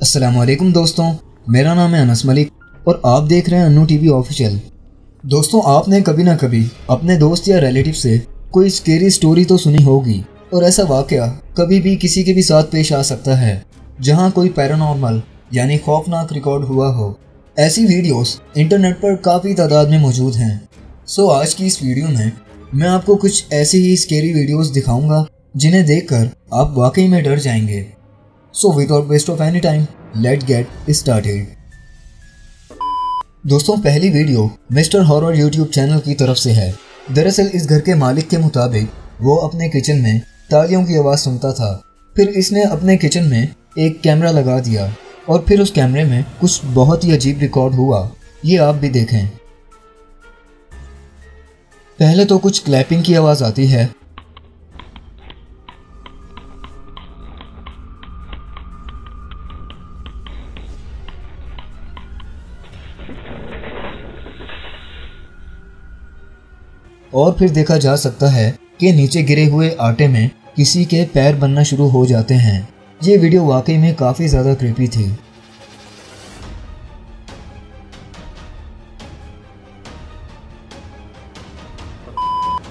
अस्सलाम वालेकुम दोस्तों, मेरा नाम है अनस मलिक और आप देख रहे हैं अन्नू टीवी ऑफिशियल। दोस्तों, आपने कभी ना कभी अपने दोस्त या रिलेटिव से कोई स्केरी स्टोरी तो सुनी होगी और ऐसा वाकया कभी भी किसी के भी साथ पेश आ सकता है जहां कोई पैरानॉर्मल यानी खौफनाक रिकॉर्ड हुआ हो। ऐसी वीडियोस इंटरनेट पर काफ़ी तादाद में मौजूद हैं। सो आज की इस वीडियो में मैं आपको कुछ ऐसी ही स्केरी वीडियोस दिखाऊंगा जिन्हें देखकर आप वाकई में डर जाएंगे। So without waste of any time, let's get started. दोस्तों, पहली video mister horror YouTube channel की तरफ से है। दरअसल इस घर के मालिक के मुताबिक वो अपने किचन में तालियों की आवाज़ सुनता था। फिर इसने अपने किचन में एक कैमरा लगा दिया और फिर उस कैमरे में कुछ बहुत ही अजीब रिकॉर्ड हुआ। ये आप भी देखें। पहले तो कुछ क्लैपिंग की आवाज़ आती है, और फिर देखा जा सकता है कि नीचे गिरे हुए आटे में किसी के पैर बनना शुरू हो जाते हैं। ये वीडियो वाकई में काफ़ी ज़्यादा क्रीपी थी।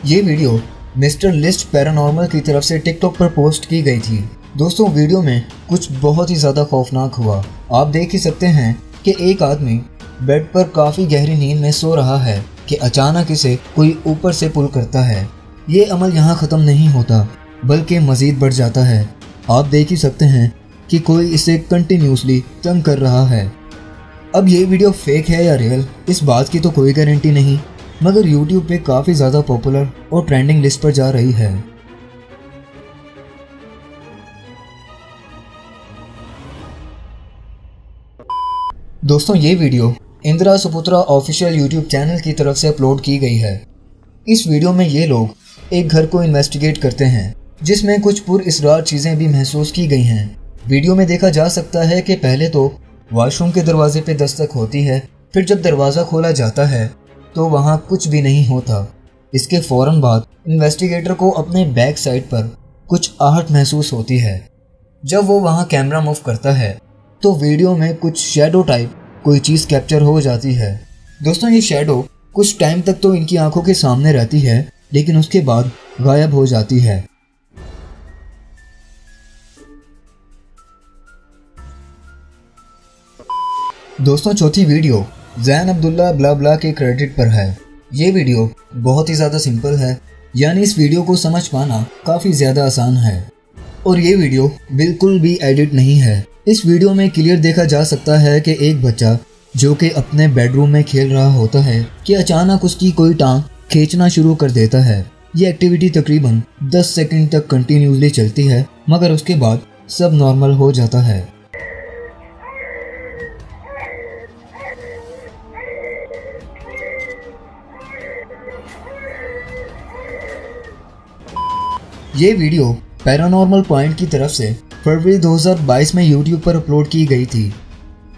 ये वीडियो मिस्टर लिस्ट पैरानॉर्मल की तरफ से टिकटॉक पर पोस्ट की गई थी। दोस्तों, वीडियो में कुछ बहुत ही ज़्यादा खौफनाक हुआ। आप देख ही सकते हैं कि एक आदमी बेड पर काफ़ी गहरी नींद में सो रहा है कि अचानक इसे कोई ऊपर से पुल करता है। ये अमल यहाँ ख़त्म नहीं होता बल्कि मज़ीद बढ़ जाता है। आप देख ही सकते हैं कि कोई इसे कंटिन्यूसली तंग कर रहा है। अब ये वीडियो फेक है या रियल, इस बात की तो कोई गारंटी नहीं, मगर यूट्यूब पे काफ़ी ज़्यादा पॉपुलर और ट्रेंडिंग लिस्ट पर जा रही है। दोस्तों, ये video Indira Suputra official YouTube channel की तरफ से अपलोड की गई है। इस वीडियो में ये लोग एक घर को इन्वेस्टिगेट करते हैं जिसमें कुछ पुरअसरार चीज़ें भी महसूस की गई हैं। वीडियो में देखा जा सकता है कि पहले तो वॉशरूम के दरवाजे पे दस्तक होती है, फिर जब दरवाज़ा खोला जाता है तो वहाँ कुछ भी नहीं होता। इसके फ़ौरन बाद इन्वेस्टिगेटर को अपने बैक साइड पर कुछ आहट महसूस होती है। जब वो वहाँ कैमरा मूव करता है तो वीडियो में कुछ शैडो टाइप कोई चीज़ कैप्चर हो जाती है। दोस्तों, ये शैडो कुछ टाइम तक तो इनकी आंखों के सामने रहती है लेकिन उसके बाद गायब हो जाती है। दोस्तों, चौथी वीडियो जैन अब्दुल्ला ब्ला ब्ला के क्रेडिट पर है। ये वीडियो बहुत ही ज़्यादा सिंपल है, यानी इस वीडियो को समझ पाना काफ़ी ज़्यादा आसान है और ये वीडियो बिल्कुल भी एडिट नहीं है। इस वीडियो में क्लियर देखा जा सकता है कि एक बच्चा जो कि अपने बेडरूम में खेल रहा होता है कि अचानक उसकी कोई टांग खींचना शुरू कर देता है। ये एक्टिविटी तकरीबन 10 सेकंड तक कंटिन्यूसली चलती है, मगर उसके बाद सब नॉर्मल हो जाता है। ये वीडियो पैरानॉर्मल पॉइंट की तरफ से फरवरी 2022 में यूट्यूब पर अपलोड की गई थी।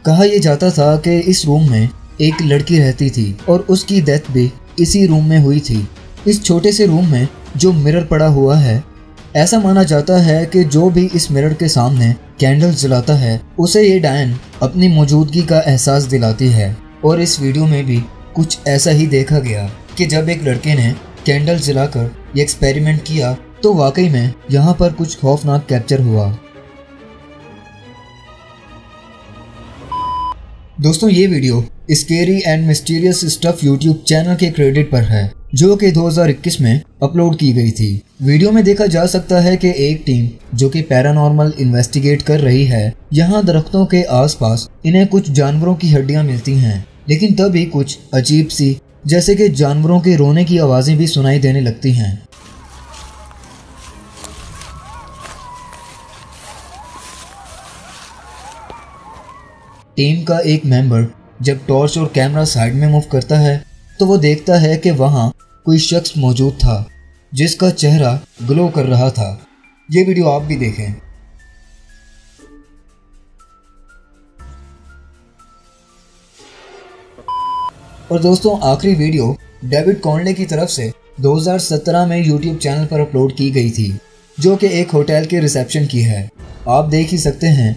कहा यह जाता था कि इस रूम में एक लड़की रहती थी और उसकी डेथ भी इसी रूम में हुई थी। इस छोटे से रूम में जो मिरर पड़ा हुआ है, ऐसा माना जाता है कि जो भी इस मिरर के सामने कैंडल जलाता है उसे ये डायन अपनी मौजूदगी का एहसास दिलाती है। और इस वीडियो में भी कुछ ऐसा ही देखा गया कि जब एक लड़के ने कैंडल जलाकर ये एक्सपेरिमेंट किया तो वाकई में यहाँ पर कुछ खौफनाक कैप्चर हुआ। दोस्तों, ये video scary and mysterious stuff YouTube channel के क्रेडिट पर है जो कि 2021 में अपलोड की गई थी। वीडियो में देखा जा सकता है कि एक टीम जो कि पैरानॉर्मल इन्वेस्टिगेट कर रही है, यहाँ दरख्तों के आसपास इन्हें कुछ जानवरों की हड्डियाँ मिलती हैं, लेकिन तभी कुछ अजीब सी जैसे कि जानवरों के रोने की आवाज़ें भी सुनाई देने लगती हैं। टीम का एक मेंबर जब टॉर्च और कैमरा साइड में मूव करता है तो वो देखता है कि वहाँ कोई शख्स मौजूद था जिसका चेहरा ग्लो कर रहा था। ये वीडियो आप भी देखें। और दोस्तों, आखिरी वीडियो डेविड कॉनले की तरफ से 2017 में यूट्यूब चैनल पर अपलोड की गई थी जो कि एक होटल के रिसेप्शन की है। आप देख ही सकते हैं